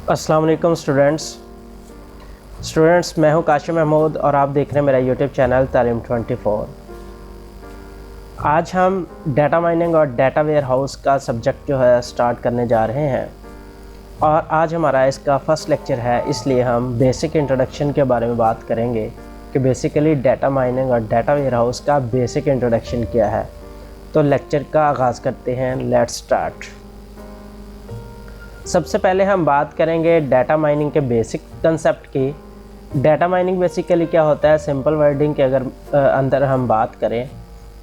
अस्सलाम वालेकुम स्टूडेंट्स, मैं हूं काशिम महमूद और आप देख रहे हैं मेरा यूट्यूब चैनल तालीम 24। आज हम डाटा माइनिंग और डाटा वेयर हाउस का सब्जेक्ट जो है स्टार्ट करने जा रहे हैं और आज हमारा इसका फर्स्ट लेक्चर है, इसलिए हम बेसिक इंट्रोडक्शन के बारे में बात करेंगे कि बेसिकली डाटा माइनिंग और डाटा वेयर हाउस का बेसिक इंट्रोडक्शन क्या है। तो लेक्चर का आगाज़ करते हैं, लेट्स स्टार्ट। सबसे पहले हम बात करेंगे डाटा माइनिंग के बेसिक कंसेप्ट की। डाटा माइनिंग बेसिकली क्या होता है, सिंपल वर्डिंग के अंदर हम बात करें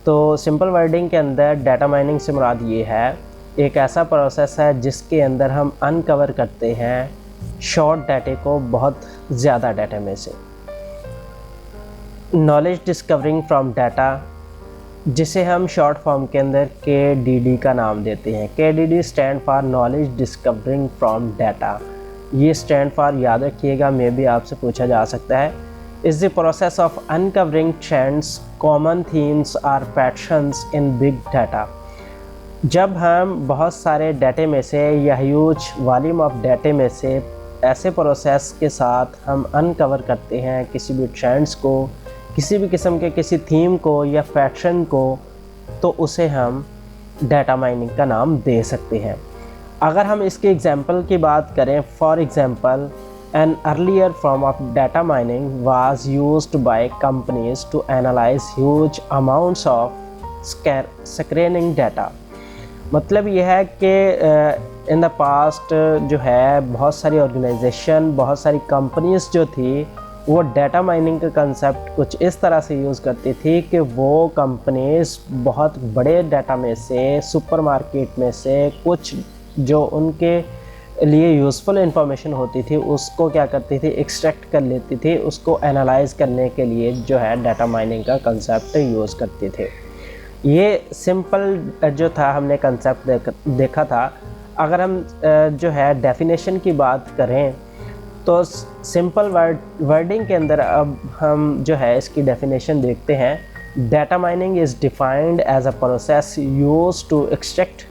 तो सिंपल वर्डिंग के अंदर डाटा माइनिंग से मुराद ये है, एक ऐसा प्रोसेस है जिसके अंदर हम अनकवर करते हैं शॉर्ट डाटे को बहुत ज़्यादा डाटा में से। नॉलेज डिस्कवरिंग फ्रॉम डाटा, जिसे हम शॉर्ट फॉर्म के अंदर KDD का नाम देते हैं। KDD stand for knowledge discovering from data. ये स्टैंड फॉर याद रखिएगा, में भी आपसे पूछा जा सकता है। Is the process of uncovering trends, common themes और पैटर्न्स इन बिग डाटा। जब हम बहुत सारे डाटे में से या ह्यूज वॉल्यूम ऑफ डाटे में से ऐसे प्रोसेस के साथ हम अनकवर करते हैं किसी भी ट्रेंड्स को, किसी भी किस्म के किसी थीम को या पैटर्न को, तो उसे हम डाटा माइनिंग का नाम दे सकते हैं। अगर हम इसके एग्जांपल की बात करें, for example an earlier form of data mining was used by companies to analyse huge amounts of screening data. मतलब यह है कि इन द पास्ट जो है बहुत सारी ऑर्गेनाइजेशन, बहुत सारी कंपनीज जो थी, वो डाटा माइनिंग का कंसेप्ट कुछ इस तरह से यूज़ करती थी कि वो कंपनीज बहुत बड़े डाटा में से, सुपरमार्केट में से कुछ जो उनके लिए यूज़फुल इंफॉर्मेशन होती थी उसको क्या करती थी, एक्सट्रैक्ट कर लेती थी, उसको एनालाइज करने के लिए जो है डाटा माइनिंग का कंसेप्ट यूज़ करते थे। ये सिंपल जो था हमने कंसेप्ट देखा था। अगर हम जो है डेफिनेशन की बात करें तो सिंपल वर्डिंग के अंदर अब हम जो है इसकी डेफिनेशन देखते हैं। Data mining is defined as a process used to extract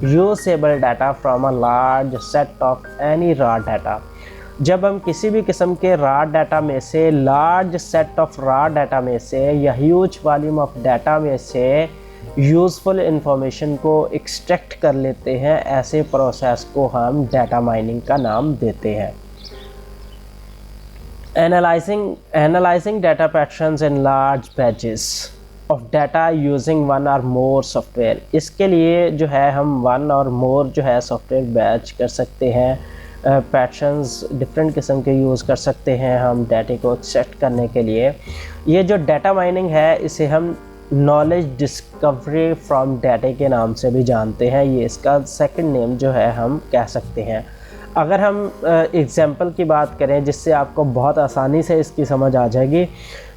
usable data from a large set of any raw data. जब हम किसी भी किस्म के रॉ डाटा में से, large set of raw data में से या ह्यूज वॉल्यूम ऑफ डाटा में से यूज़फुल इंफॉर्मेशन को एक्सट्रैक्ट कर लेते हैं, ऐसे प्रोसेस को हम डाटा माइनिंग का नाम देते हैं। Analyzing data patterns in large batches of data using one or more software। इसके लिए जो है हम वन और मोर जो है सॉफ्टवेयर बैच कर सकते हैं। पैटर्न्स डिफरेंट किस्म के यूज़ कर सकते हैं हम डाटे को एक्सट्रैक्ट करने के लिए। ये जो डाटा माइनिंग है इसे हम नॉलेज डिस्कवरी फ्रॉम डाटे के नाम से भी जानते हैं। ये इसका सेकंड नेम जो है हम कह सकते हैं। अगर हम एग्ज़ाम्पल की बात करें जिससे आपको बहुत आसानी से इसकी समझ आ जाएगी,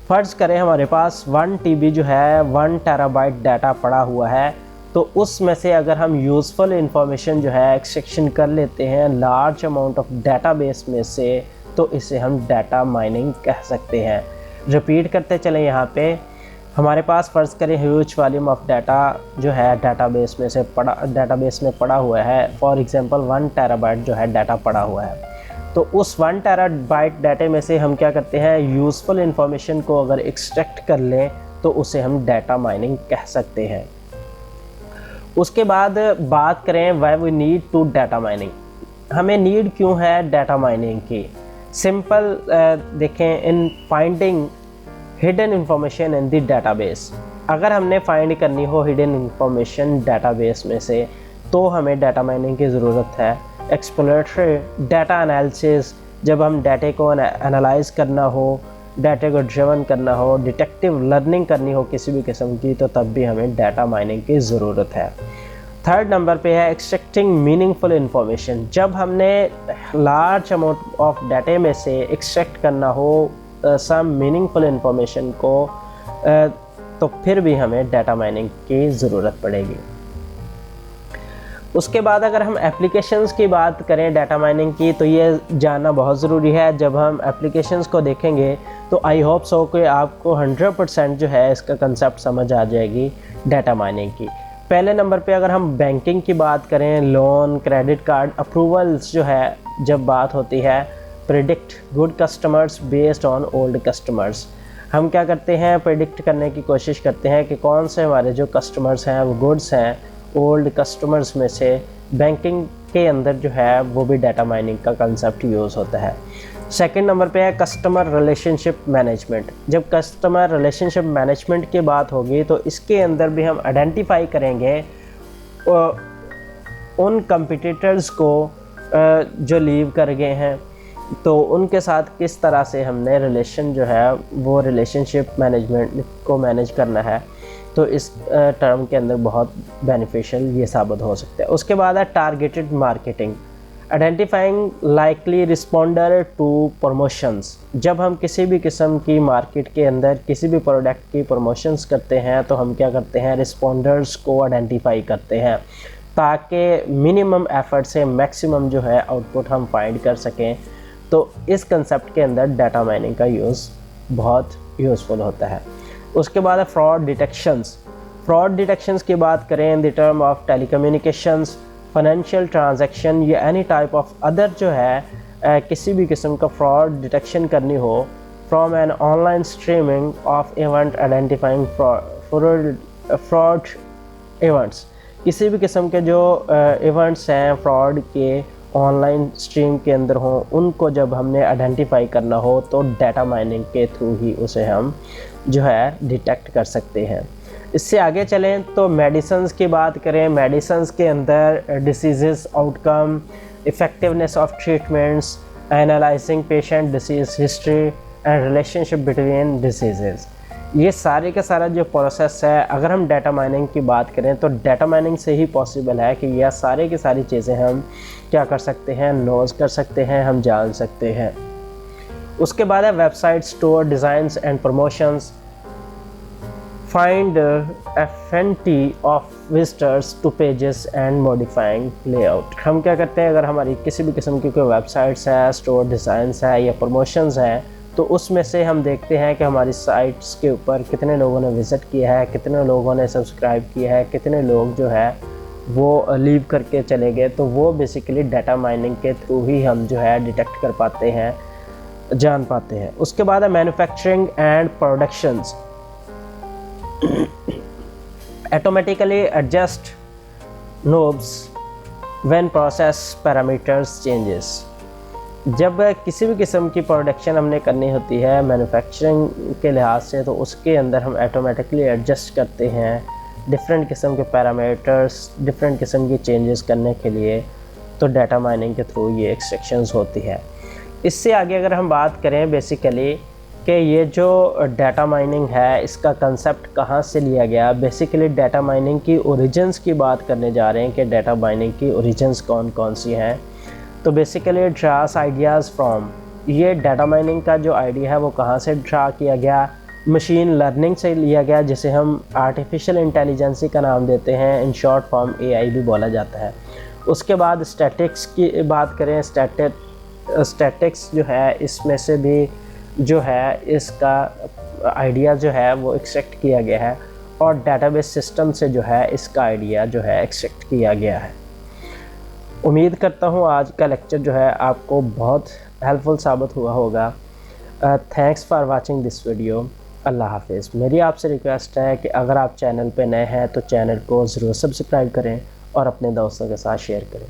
फ़र्ज़ करें हमारे पास 1 TB जो है 1 टेराबाइट डाटा पड़ा हुआ है, तो उसमें से अगर हम यूज़फुल इंफॉर्मेशन जो है एक्सट्रैक्शन कर लेते हैं लार्ज अमाउंट ऑफ डाटाबेस में से, तो इसे हम डाटा माइनिंग कह सकते हैं। रिपीट करते चलें, यहाँ पे हमारे पास फ़र्ज़ करें ह्यूज वॉल्यूम ऑफ डाटा जो है डाटाबेस में पड़ा हुआ है। फॉर एग्जांपल 1 टेराबाइट जो है डाटा पड़ा हुआ है, तो उस 1 टेराबाइट डाटे में से हम क्या करते हैं, यूज़फुल इंफॉर्मेशन को अगर एक्सट्रैक्ट कर लें तो उसे हम डाटा माइनिंग कह सकते हैं। उसके बाद बात करें why we need to data mining, हमें नीड क्यों है डाटा माइनिंग की। सिंपल देखें, in finding hidden information in the database. अगर हमने फाइंड करनी हो हिडन इंफॉर्मेशन डाटाबेस में से तो हमें डाटा माइनिंग की ज़रूरत है। एक्सप्लोरेटरी डाटा एनालिसिस, जब हम डाटे को एनालाइज करना हो, डाटे को ड्रिवन करना हो, डिटेक्टिव लर्निंग करनी हो किसी भी किस्म की, तो तब भी हमें डाटा माइनिंग की ज़रूरत है। थर्ड नंबर पे है एक्सट्रैक्टिंग मीनिंगफुल इंफॉर्मेशन। जब हमने लार्ज अमाउंट ऑफ डाटे में से एक्सट्रैक्ट करना हो सम मीनिंगफुल इंफॉर्मेशन को, तो फिर भी हमें डाटा माइनिंग की ज़रूरत पड़ेगी। उसके बाद अगर हम एप्लीकेशंस की बात करें डाटा माइनिंग की, तो ये जानना बहुत ज़रूरी है। जब हम एप्लीकेशंस को देखेंगे तो आई होप सो कि आपको 100% जो है इसका कंसेप्ट समझ आ जाएगी डाटा माइनिंग की। पहले नंबर पे अगर हम बैंकिंग की बात करें, लोन, क्रेडिट कार्ड अप्रूवल्स जो है जब बात होती है predict good customers based on old customers. हम क्या करते हैं, प्रिडिक्ट करने की कोशिश करते हैं कि कौन से हमारे जो कस्टमर्स हैं वो गुड्स हैं ओल्ड कस्टमर्स में से। बैंकिंग के अंदर जो है वो भी डाटा माइनिंग का कंसेप्ट यूज़ होता है। सेकंड नंबर पे है कस्टमर रिलेशनशिप मैनेजमेंट। जब कस्टमर रिलेशनशिप मैनेजमेंट की बात होगी तो इसके अंदर भी हम आइडेंटिफाई करेंगे उन कंपटीटर्स को जो लीव कर गए हैं, तो उनके साथ किस तरह से हमने रिलेशन जो है वो रिलेशनशिप मैनेजमेंट को मैनेज करना है। तो इस टर्म के अंदर बहुत बेनिफिशियल ये साबित हो सकता है। उसके बाद है targeted marketing, identifying likely responder to promotions. जब हम किसी भी किस्म की मार्केट के अंदर किसी भी प्रोडक्ट की प्रमोशंस करते हैं तो हम क्या करते हैं, रिस्पॉन्डर्स को आइडेंटिफाई करते हैं ताकि मिनिमम एफर्ट से मैक्सिमम जो है आउटपुट हम फाइंड कर सकें। तो इस कंसेप्ट के अंदर डाटा माइनिंग का यूज़ बहुत यूज़फुल होता है। उसके बाद है फ्रॉड डिटेक्शंस। फ्रॉड डिटेक्शंस की बात करें in the term of telecommunications, financial transaction या एनी टाइप ऑफ अदर जो है किसी भी किस्म का फ्रॉड डिटेक्शन करनी हो from an online streaming of event identifying fraud events. किसी भी किस्म के जो इवेंट्स हैं फ्रॉड के ऑनलाइन स्ट्रीम के अंदर हों, उनको जब हमने आइडेंटिफाई करना हो तो डाटा माइनिंग के थ्रू ही उसे हम जो है डिटेक्ट कर सकते हैं। इससे आगे चलें तो मेडिसिन्स की बात करें। मेडिसिन्स के अंदर disease outcome, effectiveness of treatments, analysing patient disease history and relationship between disease, ये सारे का सारा जो प्रोसेस है, अगर हम डाटा माइनिंग की बात करें तो डाटा माइनिंग से ही पॉसिबल है कि यह सारे की सारी चीज़ें हम क्या कर सकते हैं, नोज कर सकते हैं, हम जान सकते हैं। उसके बाद है website store designs and promotions, find affinity of visitors two pages and modifying layout. हम क्या करते हैं, अगर हमारी किसी भी किस्म की कोई वेबसाइट्स है, स्टोर डिज़ाइंस है या प्रमोशंस हैं, तो उसमें से हम देखते हैं कि हमारी साइट्स के ऊपर कितने लोगों ने विज़िट किया है, कितने लोगों ने सब्सक्राइब किया है, कितने लोग जो है वो लीव करके चले गए। तो वो बेसिकली डाटा माइनिंग के थ्रू ही हम जो है डिटेक्ट कर पाते हैं, जान पाते हैं। उसके बाद है manufacturing and productions, automatically adjust knobs when process parameters changes. जब किसी भी किस्म की प्रोडक्शन हमने करनी होती है मैन्युफैक्चरिंग के लिहाज से, तो उसके अंदर हम ऑटोमेटिकली एडजस्ट करते हैं डिफरेंट किस्म के पैरामीटर्स, डिफरेंट किस्म की चेंजेस करने के लिए। तो डाटा माइनिंग के थ्रू ये एक्सट्रैक्शंस होती है। इससे आगे अगर हम बात करें बेसिकली कि ये जो डाटा माइनिंग है इसका कंसेप्ट कहाँ से लिया गया, बेसिकली डाटा माइनिंग की ओरिजिन्स की बात करने जा रहे हैं कि डाटा माइनिंग की ओरिजिन्स कौन कौन सी हैं। तो बेसिकली ड्रास आइडियाज़ फ्रॉम, ये डाटा माइनिंग का जो आइडिया है वो कहाँ से ड्रा किया गया, मशीन लर्निंग से लिया गया, जिसे हम आर्टिफिशियल इंटेलिजेंसी का नाम देते हैं, इन शॉर्ट फॉर्म AI भी बोला जाता है। उसके बाद स्टैटिक्स की बात करें, स्टैटिक्स जो है इसमें से भी जो है इसका आइडिया जो है वो एक्सट्रैक्ट किया गया है, और डेटाबेस सिस्टम से जो है इसका आइडिया जो है एक्सट्रैक्ट किया गया है। उम्मीद करता हूँ आज का लेक्चर जो है आपको बहुत हेल्पफुल साबित हुआ होगा। Thanks for watching this video. अल्लाह हाफिज़। मेरी आपसे रिक्वेस्ट है कि अगर आप चैनल पे नए हैं तो चैनल को ज़रूर सब्सक्राइब करें और अपने दोस्तों के साथ शेयर करें।